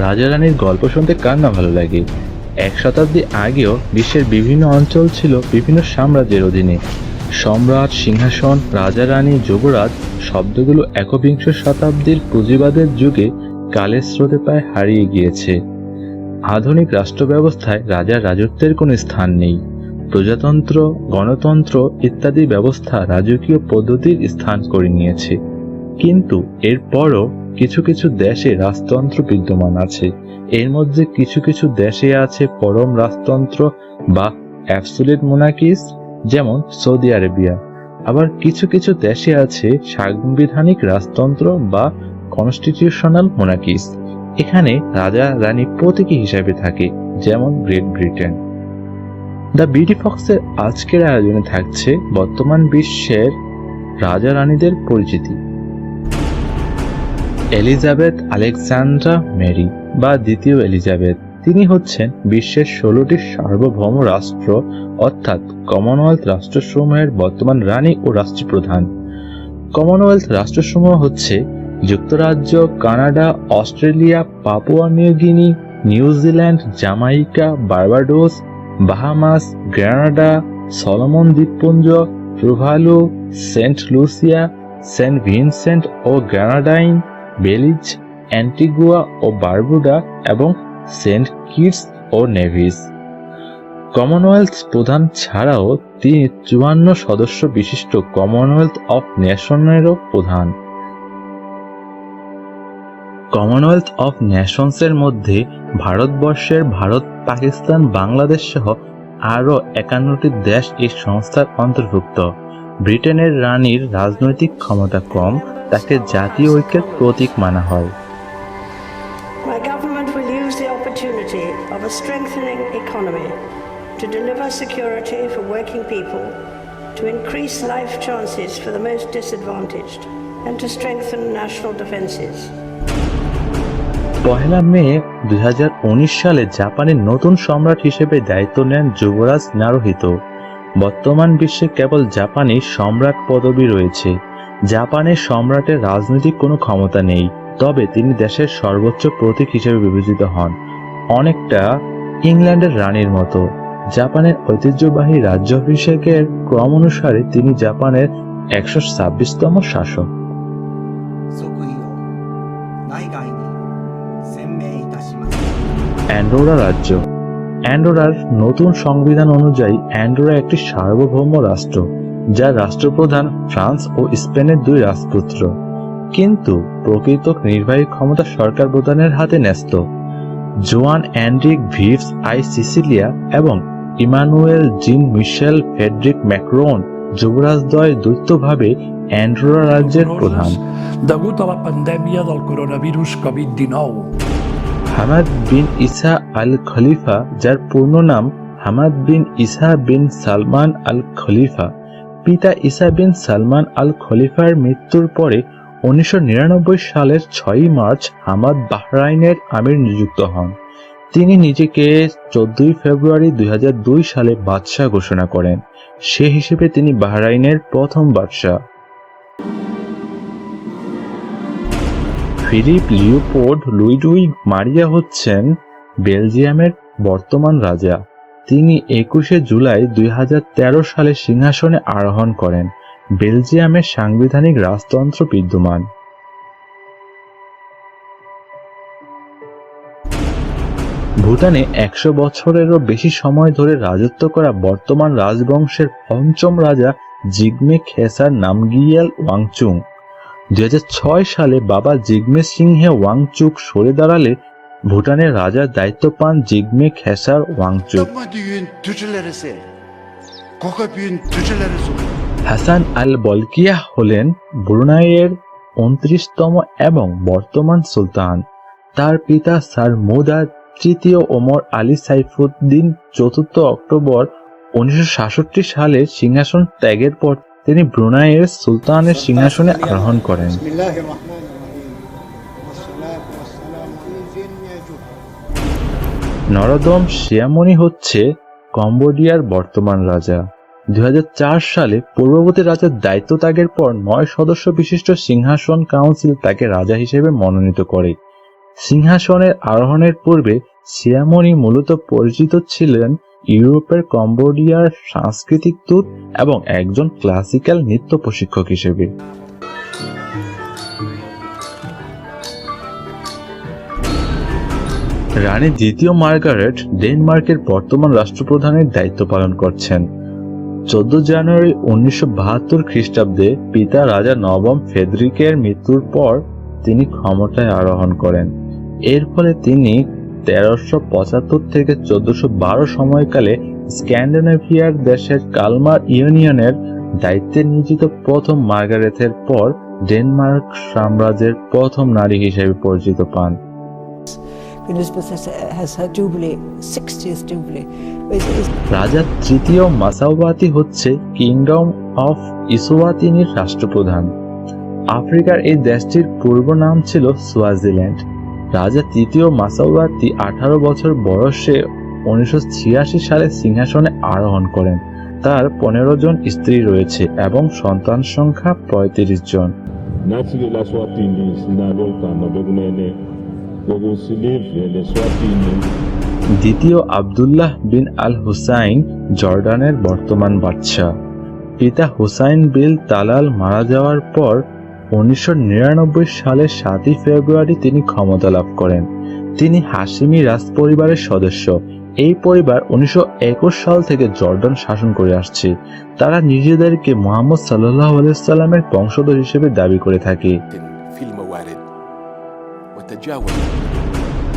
রাজা রানীর গল্প শুনতে কার না ভালো লাগে। এক শতাব্দী আগেও বিশ্বের বিভিন্ন অঞ্চল ছিল বিভিন্ন সাম্রাজ্যের অধীনে। সম্রাট, সিংহাসন, রাজা রানী, যুবরাজ শব্দগুলো একবিংশ শতাব্দীর পুঁজিবাদের যুগে কালের স্রোতে প্রায় হারিয়ে গিয়েছে। আধুনিক রাষ্ট্র ব্যবস্থায় রাজার রাজত্বের কোনো স্থান নেই। প্রজাতন্ত্র, গণতন্ত্র ইত্যাদি ব্যবস্থা রাজকীয় পদ্ধতির স্থান করে নিয়েছে। কিন্তু এরপরও কিছু কিছু দেশে রাজতন্ত্র বিদ্যমান আছে। এর মধ্যে কিছু কিছু দেশে আছে পরম রাজতন্ত্র বা অ্যাবসোলিউট মোনার্কিস, যেমন সৌদি আরবিয়া। আবার কিছু কিছু দেশে আছে সাংবিধানিক রাজতন্ত্র বা কনস্টিটিউশনাল মোনার্কিস। এখানে রাজা রানী প্রতীকী হিসাবে থাকে, যেমন গ্রেট ব্রিটেন। দ্য বিডি ফক্সের আজকের আয়োজনে থাকছে বর্তমান বিশ্বের রাজা রানীদের পরিচিতি। এলিজাবেথ আলেকজান্ড্রা মেরি বা দ্বিতীয় এলিজাবেথ, তিনি হচ্ছেন বিশ্বের 16টি সার্বভৌম রাষ্ট্র অর্থাৎ কমনওয়েলথ রাষ্ট্রসমূহের বর্তমান রানী ও রাষ্ট্রপ্রধান। কমনওয়েলথ রাষ্ট্রসমূহ হচ্ছে যুক্তরাজ্য, Canada, Australia, Papua New Guinea, New Zealand, Jamaica, Barbados, Bahamas, Grenada, Solomon দ্বীপপুঞ্জ, Tuvalu, Saint Lucia, Saint Vincent ও গ্রেনাডাইন, বেলিজ, অ্যান্টিগুয়া ও বারবুডা এবং সেন্ট কিটস ও নেভিস। কমনওয়েলথ প্রধান ছাড়াও তিনি 54 সদস্য বিশিষ্ট কমনওয়েলথ অফ নেশনেরও প্রধান। কমনওয়েলথ অফ নেশনসের মধ্যে ভারতবর্ষের ভারত, পাকিস্তান, বাংলাদেশ সহ আরও 51টি দেশ এই সংস্থার অন্তর্ভুক্ত। ব্রিটেনের রানীর রাজনৈতিক ক্ষমতা কম, তাকে জাতীয় ঐক্যের প্রতীক মানা হয়। My government will use the opportunity of a strengthening economy to deliver security for working people, to increase life chances for the most disadvantaged, and to strengthen national defenses. 1 মে 2019 সালে জাপানের নতুন সম্রাট হিসেবে দায়িত্ব নেন যুবরাজ নারুহিতো। বর্তমান বিশ্বে কেবল জাপানি সম্রাট পদবি রয়েছে। জাপানের সম্রাটের রাজনৈতিক কোনো ক্ষমতা নেই, তবে তিনি দেশের সর্বোচ্চ প্রতীক হিসেবে বিবেচিত হন, অনেকটা ইংল্যান্ডের রানীর মতো। জাপানের ঐতিহ্যবাহী রাজ্যাভিষেকের ক্রম অনুসারে তিনি জাপানের 126তম শাসক। অ্যান্ডোরা রাজ্য। অ্যান্ডোরার নতুন সংবিধান অনুযায়ী অ্যান্ডোরা একটি সার্বভৌম রাষ্ট্র, যার রাষ্ট্রপ্রধান ফ্রান্স ও স্পেনের 2 রাজপুত্র। কিন্তু প্রকৃত নির্বাহী ক্ষমতা সরকার প্রধানের হাতে ন্যস্ত। Joan Enric Vives i Sicilia এবং Emmanuel Jean Michel Frederic Macron যুবরাজদ্বয় দ্বৈতভাবে অ্যান্ডোরা রাজ্যের প্রধান। Degut a la pandèmia del coronavirus Covid-19, Hamad bin Isa Al Khalifa, যার পূর্ণ নাম হামাদ বিন ইসা বিন সালমান আল খলিফা, পিতা ইসা বিন সালমান আল খলিফার মৃত্যুর পরে 1999 সালের 6 মার্চ হামাদ বাহরাইনের আমির নিযুক্ত হন। তিনি নিজেকে 14 ফেব্রুয়ারি 2002 সালে বাদশাহ ঘোষণা করেন। সে হিসেবে তিনি বাহরাইনের প্রথম বাদশাহ। ফিলিপ লিওপোল্ড লুইডউইগ মারিয়া হচ্ছেন বেলজিয়ামের বর্তমান রাজা। তিনি 21 জুলাই 2013 সালে সিংহাসনে আরোহণ করেন। বেলজিয়ামের সাংবিধানিক রাজতন্ত্র বিদ্যমান। ভুটানে 100 বছরেরও বেশি সময় ধরে রাজত্ব করা বর্তমান রাজবংশের 5ম রাজা জিগমে খেসার নামগিয়াল ওয়াংচুক। 2006 সালে বাবা জিগমে সিংহে ওয়াংচুক সরে দাঁড়ালে ভুটানের রাজার দায়িত্ব পান জিগমে খেসার ওয়াংচুক। হাসান আল বলকিয়াহ হলেন ব্রুনাইয়ের 29তম এবং বর্তমান সুলতান। তার পিতা স্যার মুদা তৃতীয় ওমর আলী সাইফুদ্দিন 4 অক্টোবর 1966 সালে সিংহাসন ত্যাগের পর তিনি ব্রুনাইয়ের সুলতানের সিংহাসনে আরোহণ করেন। নরোদম সিয়ামনি হচ্ছে কম্বোডিয়ার বর্তমান রাজা। 2004 সালে পূর্ববর্তী রাজার দায়িত্ব ত্যাগের পর 9 সদস্য বিশিষ্ট সিংহাসন কাউন্সিল তাকে রাজা হিসেবে মনোনীত করে। সিংহাসনের আরোহণের পূর্বে সিয়ামনি মূলত পরিচিত ছিলেন ইউরোপের কম্বোডিয়ার সাংস্কৃতিক দূত এবং একজন ক্লাসিক্যাল নৃত্য প্রশিক্ষক হিসেবে। রানী দ্বিতীয় মার্গারেট ডেনমার্কের বর্তমান রাষ্ট্রপ্রধানের দায়িত্ব পালন করছেন। 14 জানুয়ারি 1972 খ্রিস্টাব্দে পিতা রাজা নবম ফ্রেডরিকের মৃত্যুর পর তিনি ক্ষমতায় আরোহণ করেন। এর ফলে তিনি 1375 থেকে 1412 সময়কালে স্ক্যান্ডিনেভিয়ার দেশের কালমার ইউনিয়নের দায়িত্বে নিয়োজিত প্রথম মার্গারেথের পর ডেনমার্ক সাম্রাজ্যের প্রথম নারী হিসেবে পরিচিত পান। Elizabeth has her jubilee, 60th jubilee. রাজা তৃতীয় মাসাওয়াতি হচ্ছে কিংডম অফ ইসওয়াতিনির রাষ্ট্রপ্রধান। আফ্রিকার এই দেশটির পূর্ব নাম ছিল সোয়াজিল্যান্ড। রাজা তৃতীয় মাসাওয়াতি 18 বছর বয়সে 1986 সালে সিংহাসনে আরোহণ করেন। তার 15 জন স্ত্রী রয়েছে এবং সন্তান সংখ্যা 35 জন। দ্বিতীয় আব্দুল্লাহ বিন আল হুসাইন জর্ডানের বর্তমান বাদশাহ। পিতা হুসাইন বিন তালাল মারা যাওয়ার পর 1999 সালের 7 ফেব্রুয়ারি তিনি ক্ষমতা লাভ করেন। তিনি হাশিমি রাজপরিবারের সদস্য। এই পরিবার 1921 সাল থেকে জর্ডান শাসন করে আসছে। তারা নিজেদেরকে মুহাম্মদ সাল্লাল্লাহু আলাইহি সাল্লামের বংশধর হিসেবে দাবি করে থাকে।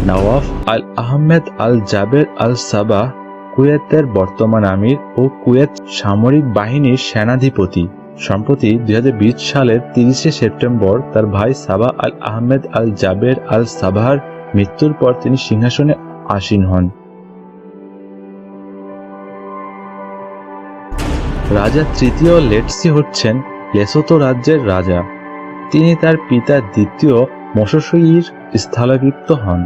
নওয়াফ আল আহমেদ আল জাবের আল সাবাহ কুয়েতের বর্তমান আমির ও কুয়েত সামরিক বাহিনীর সেনাধিপতি। সম্প্রতি 2020 সালের 30 সেপ্টেম্বর তার ভাই সাবাহ আল আহমেদ আল জাবের আল সাবাহর মৃত্যুর পর তিনি সিংহাসনে আসীন হন। রাজা তৃতীয় লেটসি হচ্ছেন লেসোতো রাজ্যের রাজা। তিনি তার পিতা দ্বিতীয় মশোসইর স্থলাভিষিক্ত হন।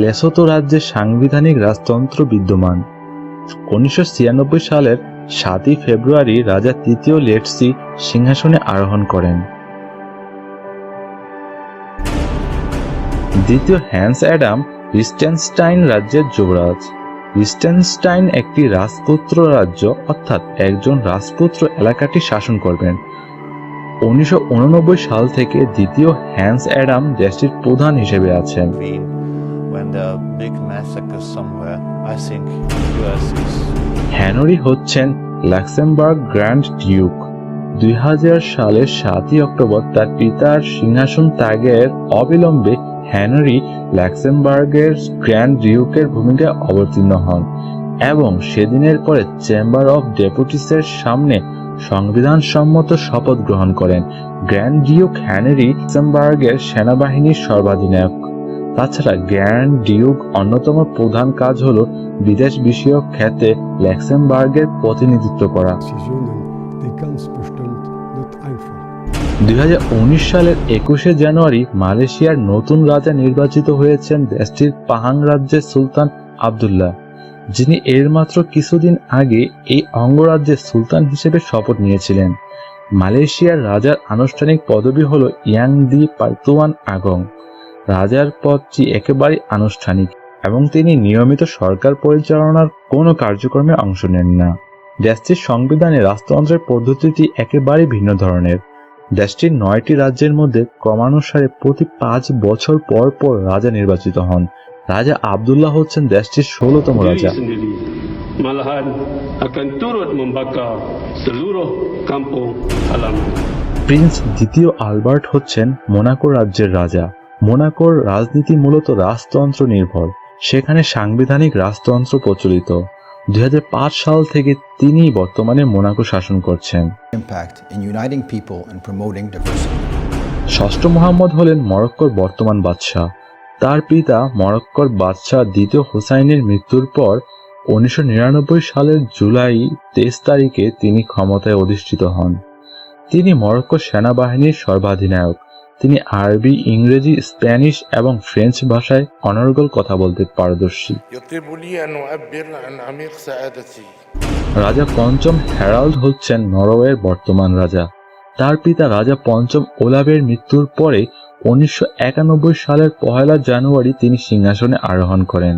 লেসোতো রাজ্যে সাংবিধানিক রাজতন্ত্র বিদ্যমান। 1996 সালের 7 ফেব্রুয়ারি রাজা তৃতীয় লেটসি সিংহাসনে আরোহণ করেন। দ্বিতীয় হ্যান্স অ্যাডাম লিস্টেনস্টাইন রাজ্যের যুবরাজ। লিস্টেনস্টাইন একটি রাজপুত্র রাজ্য, অর্থাৎ একজন রাজপুত্র এলাকাটি শাসন করবেন। 1989 সাল থেকে দ্বিতীয় হ্যান্স অ্যাডাম দেশটির প্রধান হিসেবে আছেন। হেনরি হচ্ছেন লাক্সেমবার্গ গ্র্যান্ড ডিউক। 2000 সালের 7 অক্টোবর তার পিতার সিংহাসন ত্যাগের অবিলম্বে হেনরি লাক্সেমবার্গের গ্র্যান্ড ডিউকের ভূমিকায় অবতীর্ণ হন এবং সেদিনের পরে চেম্বার অফ ডেপুটিসের সামনে সংবিধানসম্মত শপথ গ্রহণ করেন। গ্র্যান্ড ডিউক হেনরি লাক্সেমবার্গের সেনাবাহিনীর সর্বাধিনায়ক। তাছাড়া গ্র্যান্ড ডিউক অন্যতম প্রধান কাজ হল বিদেশ বিষয়ক ক্ষেত্রে লাক্সেমবার্গের প্রতিনিধিত্ব করা। 2019 সালের 21 জানুয়ারি মালয়েশিয়ার নতুন রাজা নির্বাচিত হয়েছেন দেশটির পাহাং রাজ্যের সুলতান আবদুল্লাহ, যিনি এর মাত্র কিছুদিন আগে এই অঙ্গরাজ্যের সুলতান হিসেবে শপথ নিয়েছিলেন। মালয়েশিয়ার রাজার আনুষ্ঠানিক পদবি হল ইয়াং দি পাতুয়ান আগং। রাজার পদটি একেবারেই আনুষ্ঠানিক এবং তিনি নিয়মিত সরকার পরিচালনার কোনো কার্যক্রমে অংশ নেন না। দেশটির সংবিধানে রাজতন্ত্রের পদ্ধতিটি একেবারেই ভিন্ন ধরনের। দেশটির 9টি রাজ্যের মধ্যে ক্রমানুসারে প্রতি 5 বছর পর পর রাজা নির্বাচিত হন। রাজা আবদুল্লাহ হচ্ছেন দেশটির 16তম রাজা। Malahan akan turut membakar seluruh kampung halaman. Prince দ্বিতীয় আলবার্ট হচ্ছেন মোনাকো রাজ্যের রাজা। মোনাকোর রাজনীতি মূলত রাজতন্ত্র নির্ভর। সেখানে সাংবিধানিক রাজতন্ত্র প্রচলিত। 2005 সাল থেকে তিনি বর্তমানে মোনাকো শাসন করছেন। ষষ্ঠ মুহাম্মদ হলেন মরক্কোর বর্তমান বাদশাহ। তার পিতা মরক্কোর বাদশাহ দ্বিতীয় হুসাইনের মৃত্যুর পর 1999 সালের জুলাই 23 তারিখে তিনি ক্ষমতায় অধিষ্ঠিত হন। তিনি মরক্কো সেনাবাহিনীর সর্বাধিনায়ক। তিনি আরবি, ইংরেজি, স্প্যানিশ এবং ফ্রেঞ্চ ভাষায় অনর্গল কথা বলতে পারদর্শী। রাজা পঞ্চম হ্যারাল্ড হচ্ছেন নরওয়ের বর্তমান রাজা। তার পিতা রাজা পঞ্চম ওলাভের মৃত্যুর পরে 1991 সালের 1 জানুয়ারি তিনি সিংহাসনে আরোহণ করেন।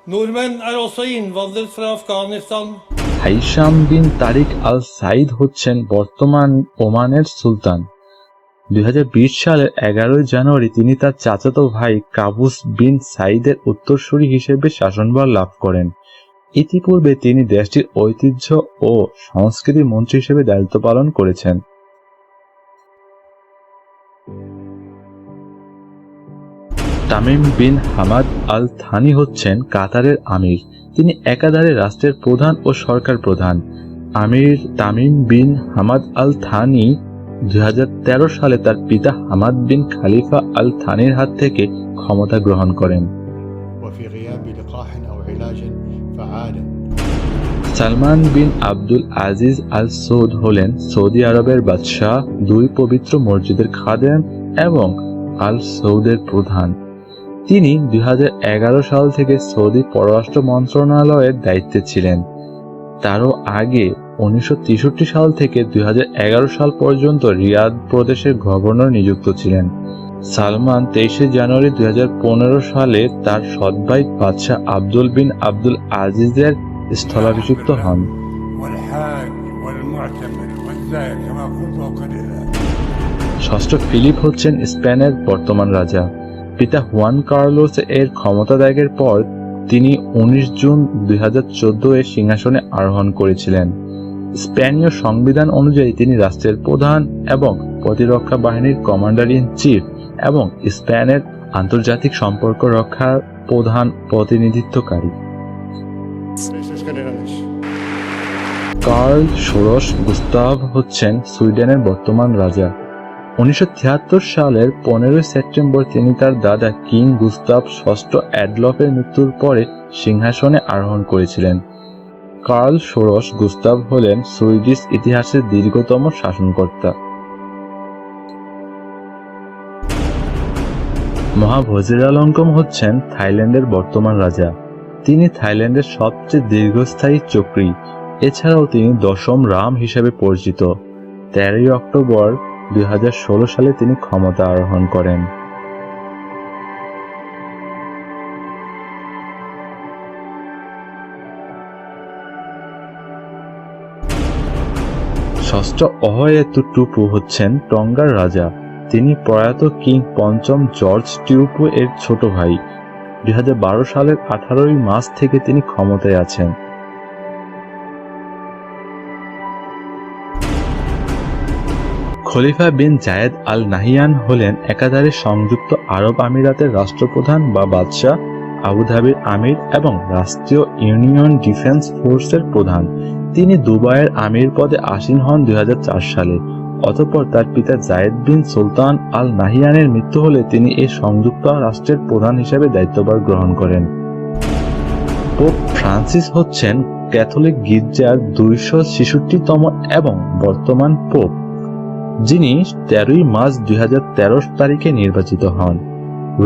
Nordmenn är också invandret från Afghanistan. Haitham বিন তারিক আল সাইদ হচ্ছেন বর্তমান ওমানের সুলতান। 2020 সালের 11 জানুয়ারি তিনি তার চাচাতো ভাই কাবুস বিন সাইদের উত্তরসূরি হিসেবে শাসনভার লাভ করেন। ইতিপূর্বে তিনি দেশটির ঐতিহ্য ও সংস্কৃতি মন্ত্রী হিসেবে দায়িত্ব পালন করেছেন। Tamim bin Hamad Al Thani হচ্ছেন কাতারের আমির। তিনি একাধারে রাষ্ট্রের প্রধান ও সরকার প্রধান। আমির Tamim bin Hamad Al Thani 2013 সালে তার পিতা হামাদ বিন খালিফা আল থানির হাত থেকে ক্ষমতা গ্রহণ করেন। সালমান বিন আব্দুল আজিজ আল সৌদ হলেন সৌদি আরবের বাদশাহ, 2 পবিত্র মসজিদের খাদেম এবং আল সৌদের প্রধান। তিনি 2011 সাল থেকে সৌদি পররাষ্ট্র মন্ত্রণালয়ের দায়িত্বে ছিলেন। তারও আগে 1963 সাল থেকে 2011 সাল পর্যন্ত রিয়াদ প্রদেশের গভর্নর নিযুক্ত ছিলেন। সালমান 23 জানুয়ারি 2015 সালে তার সৎ ভাই বাদশাহ আব্দুল বিন আব্দুল আজিজের স্থলাভিষিক্ত হন। ষষ্ঠ ফিলিপ হচ্ছেন স্পেনের বর্তমান রাজা। পিতা হুয়ান কার্লোস এর ক্ষমতা ত্যাগের পর তিনি 19 জুন 2014 এ সিংহাসনে আরোহণ করেছিলেন। স্পেনীয় সংবিধান অনুযায়ী তিনি রাষ্ট্রের প্রধান এবং প্রতিরক্ষা বাহিনীর কমান্ডার ইন চিফ এবং স্পেনের আন্তর্জাতিক সম্পর্ক রক্ষার প্রধান প্রতিনিধিত্বকারী। কার্ল ষোড়শ গুস্তাভ হচ্ছেন সুইডেনের বর্তমান রাজা। 1973 সালের 15 সেপ্টেম্বর তিনি তার দাদা কিং গুস্তাভ ষষ্ঠ অ্যাডলফের মৃত্যুর পরে সিংহাসনে আরোহণ করেছিলেন। কার্ল ষোড়শ গুস্তাভ হলেন সুইডিশ ইতিহাসের দীর্ঘতম শাসনকর্তা। মহা ভজিরালঙ্কম হচ্ছেন থাইল্যান্ডের বর্তমান রাজা। তিনি থাইল্যান্ডের সবচেয়ে দীর্ঘস্থায়ী চক্রী। এছাড়াও তিনি দশম রাম হিসেবে পরিচিত। 13 অক্টোবর 2016 সালে তিনি ক্ষমতা আরোহণ করেন। ষষ্ঠ অহয়েতুটুপু হচ্ছেন টঙ্গার রাজা। তিনি প্রয়াত কিং পঞ্চম জর্জ টিউপু এর ছোট ভাই। 2012 সালের 18 মার্চ থেকে তিনি ক্ষমতায় আছেন। খলিফা বিন জায়েদ আল নাহিয়ান হলেন একাধারে সংযুক্ত আরব আমিরাতের রাষ্ট্রপ্রধান বা বাদশাহ, আবুধাবির আমির এবং রাষ্ট্রীয় ইউনিয়ন ডিফেন্স ফোর্সের প্রধান। তিনি দুবাইয়ের আমির পদে আসীন হন 2004 সালে। অতঃপর তার পিতা জায়েদ বিন সুলতান আল নাহিয়ানের মৃত্যু হলে তিনি এই সংযুক্ত রাষ্ট্রের প্রধান হিসেবে দায়িত্বভার গ্রহণ করেন। পোপ ফ্রান্সিস হচ্ছেন ক্যাথলিক গির্জার 266তম এবং বর্তমান পোপ, যিনি 13 মার্চ 2013 তারিখে নির্বাচিত হন।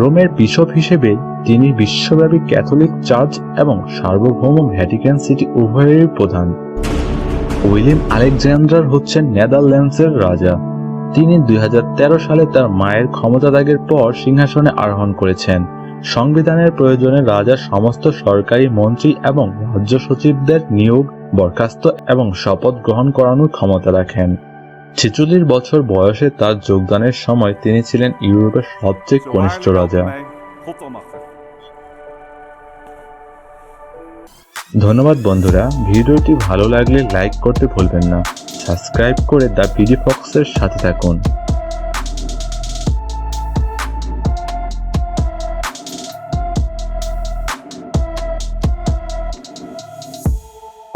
রোমের বিশপ হিসেবে তিনি বিশ্বব্যাপী ক্যাথলিক চার্চ এবং সার্বভৌম ভ্যাটিকান সিটি উভয়েরই প্রধান। উইলিয়াম আলেকজান্ডার হচ্ছেন নেদারল্যান্ডসের রাজা। তিনি 2013 সালে তার মায়ের ক্ষমতা ত্যাগের পর সিংহাসনে আরোহণ করেছেন। সংবিধানের প্রয়োজনে রাজা সমস্ত সরকারি মন্ত্রী এবং রাজ্য সচিবদের নিয়োগ, বরখাস্ত এবং শপথ গ্রহণ করানোর ক্ষমতা রাখেন। 46 বছর বয়সে তার যোগদানের সময় তিনি ছিলেন ইউরোপের সবচেয়ে কনিষ্ঠ রাজা। ধন্যবাদ বন্ধুরা, ভিডিওটি ভালো লাগলে লাইক করতে ভুলবেন না। সাবস্ক্রাইব করে দ্য বিডি ফক্সের সাথে থাকুন।